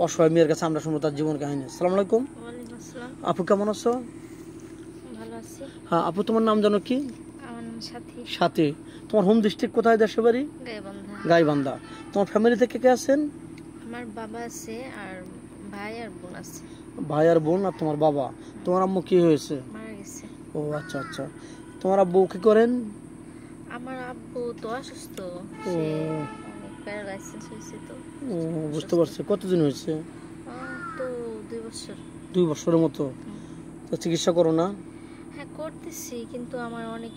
অসহায় মেয়ের কাছে আমরা শুনবো তার জীবন কাহিনী। আসসালামু আলাইকুম। ওয়ালাইকুম আসসালাম। আপু কেমন আছো? ভালো আছি। হ্যাঁ আপু, তোমার নাম জানো কি? আমার নাম সাথী। সাথী। তোমার হোম ডিস্ট্রিক্ট কোথায়, দেশের বাড়ি? গাইবান্ধা। গাইবান্ধা। তোমার ফ্যামিলিতে কে কে আছেন? আমার বাবা আছে আর ভাই আর বোন আছে। ভাই আর বোন আর তোমার বাবা। তোমার আম্মু কি হয়েছে? মারা গেছে। ও আচ্ছা আচ্ছা। তোমার আব্বু কি করেন? আমার আব্বু তো অসুস্থ, ও সে অনেক প্যারালাইসিস হয়েছে তো। ও, বুঝতে পারছি। কতদিন হয়েছে? তো 2 বছর। 2 বছরের মতো। তো চিকিৎসা করো না? হ্যাঁ করতেছি, কিন্তু আমার অনেক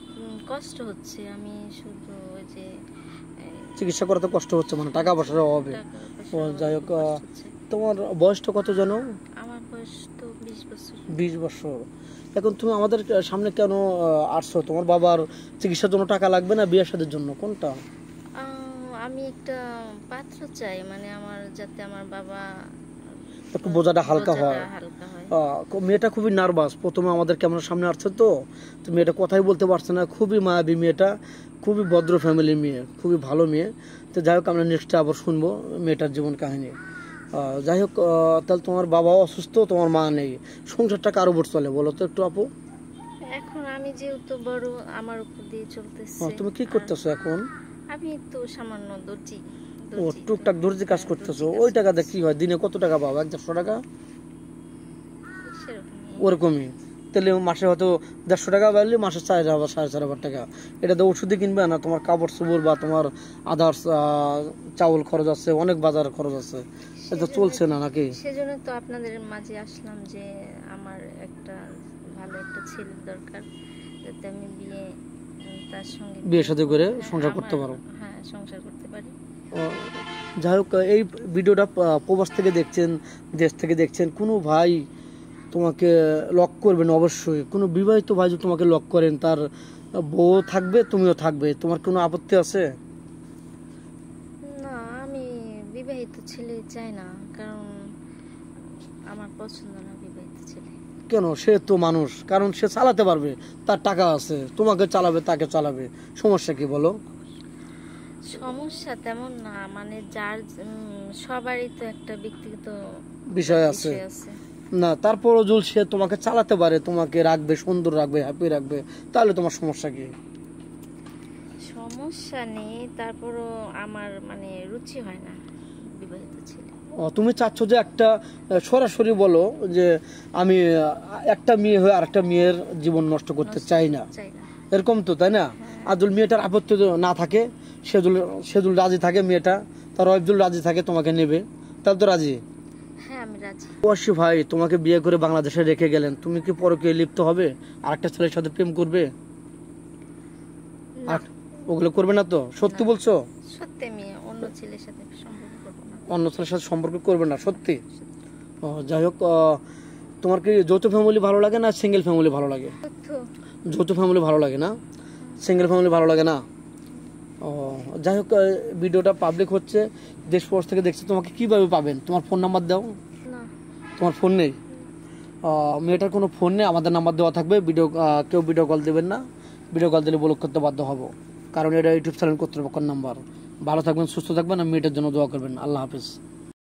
কষ্ট হচ্ছে। আমি শুধু ওই যে চিকিৎসা করাতে কষ্ট হচ্ছে, মানে টাকা পয়সার অভাবে। টাকা ও পয়সার যাই অনেক হোক, কষ্ট হচ্ছে। তোমার বয়সটা কত জানো? আমার বয়স তো 20 বছর। 20 বছর। এখন তুমি আমাদের সামনে কেন আসছো? তোমার বাবার চিকিৎসার জন্য টাকা লাগবে না বিয়ে শাদীর জন্য, কোনটা? আমি একটা পাত্র চাই, মানে আমার যাতে আমার বাবা একটু বোঝাটা হালকা হয়। হালকা হয়। মেয়েটা খুবই নার্ভাস, প্রথমে আমাদের ক্যামেরার সামনে আসছে তো মেয়েটা কথাই বলতে পারছে না। খুবই মায়াবী মেয়েটা, খুবই ভদ্র ফ্যামিলির মেয়ে, খুবই ভালো মেয়ে। তো যাই হোক, আমরা নেক্সটে আবার শুনবো মেয়েটার জীবন কাহিনী। যাই হোক, তাহলে তোমার বাবাও অসুস্থ, তোমার মা নেই, সংসারটা কার উপর চলে বলো তো একটু আপু? এখন আমি যেহেতু বড়, আমার উপর দিয়ে চলতেছে। তুমি কি করতেছো এখন? আমি তো সামান্য দর্জি। ও, টুকটাক দর্জি কাজ করতেছো। ওই টাকাতে কি হয়? দিনে কত টাকা পাবো? 100-150 টাকা ওরকমই। তাহলে মাসে হয়তো 150 টাকা পাইলে মাসে 4,000-4,500 টাকা। এটা তো ওষুধে কিনবে না, তোমার কাপড় চোপড় বা তোমার আদার্স চাউল খরচ আছে, অনেক বাজার খরচ আছে। এটা চলছে না নাকি? সেজন্য তো আপনাদের মাঝে আসলাম যে আমার একটা ভালো একটা ছেলে দরকার, যাতে আমি তার সঙ্গে বিয়ে শাদী করে সংসার করতে পারো। হ্যাঁ, সংসার করতে পারি। যাই হোক, এই ভিডিওটা প্রবাস থেকে দেখছেন, দেশ থেকে দেখছেন, কোনো ভাই তোমাকে লক করবেন অবশ্যই। কোনো বিবাহিত ভাই যদি তোমাকে লক করেন, তার বউ থাকবে, তুমিও থাকবে, তোমার কোনো আপত্তি আছে? না, আমি বিবাহিত ছেলে চাই না, কারণ আমার পছন্দ না বিবাহিত ছেলে। কেন? সে তো মানুষ, কারণ সে চালাতে পারবে, তার টাকা আছে, তোমাকে চালাবে, তাকে চালাবে, সমস্যা কি বলো? সমস্যা তেমন না, মানে যার সবারই তো একটা ব্যক্তিগত বিষয় আছে না। তারপরও যদি সে তোমাকে চালাতে পারে, তোমাকে রাখবে, সুন্দর রাখবে, হ্যাপি রাখবে, তাহলে তোমার সমস্যা কি? সমস্যা নেই, তারপরও আমার মানে রুচি হয় না বিবাহিত ছেলে। তুমি চাচ্ছ যে একটা সরাসরি বলো যে আমি একটা মেয়ে হয়ে আরেকটা মেয়ের জীবন নষ্ট করতে চাই না, এরকম তো, তাই না? আর যদি মেয়েটার আপত্তি না থাকে, সেজুল রাজি থাকে, মেয়েটা তার ওয়াইফ রাজি থাকে তোমাকে নেবে, তাহলে তো রাজি। হ্যাঁ, আমি রাজি। প্রবাসী ভাই তোমাকে বিয়ে করে বাংলাদেশে রেখে গেলেন, তুমি কি পরকীয়ায় লিপ্ত হবে? আরেকটা ছেলের সাথে প্রেম করবে? ওগুলো করবে না তো? সত্যি বলছো? সত্যি, আমি অন্য ছেলের সাথে সম্পর্ক করব না। অন্য ছেলের সাথে সম্পর্ক করবে না? সত্যি? যাই হোক, তোমার কি যৌথ ফ্যামিলি ভালো লাগে না সিঙ্গেল ফ্যামিলি ভালো লাগে? যৌথ ফ্যামিলি ভালো লাগে না, সিঙ্গেল ফ্যামিলি ভালো লাগে না? যাই হোক, ভিডিওটা পাবলিক হচ্ছে, দেশ প্রবাস থেকে দেখছে, তোমাকে কিভাবে পাবেন? তোমার ফোন নাম্বার দাও। তোমার ফোন নেই? মেয়েটার কোনো ফোন নেই, আমাদের নাম্বার দেওয়া থাকবে। কেউ ভিডিও কল দেবেন না, ভিডিও কল দিলে ব্লক করতে বাধ্য হবো, কারণ এটা ইউটিউব চ্যানেল কর্তৃপক্ষের নাম্বার। ভালো থাকবেন, সুস্থ থাকবেন, আর মেয়েটার জন্য দোয়া করবেন। আল্লাহ হাফিজ।